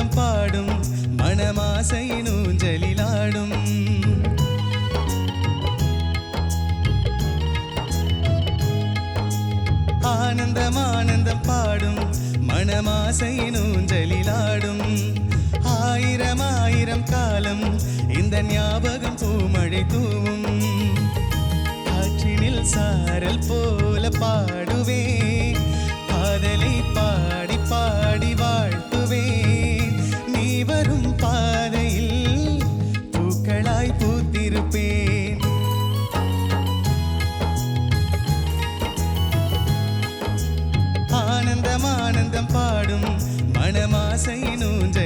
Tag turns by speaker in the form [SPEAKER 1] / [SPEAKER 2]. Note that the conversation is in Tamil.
[SPEAKER 1] ஆனந்தம் பாடும் மணமாசையின் ஊஞ்சலிலாடும். ஆனந்தம் ஆனந்தம் பாடும் மணமாசையின் ஊஞ்சலிலாடும். ஆயிரம் ஆயிரம் காலம் இந்த ஞாபகம் பூமழை தூவும். காற்றினில் சாரல் போல பாடுவேன், காதலை பாடி பாடி வாழ்த்துவேன். நீ வரும் பாதையில் பூக்களாய் பூத்திருப்பேன். ஆனந்தம் ஆனந்தம் பாடும் மணமாசையின் ஊஞ்சல்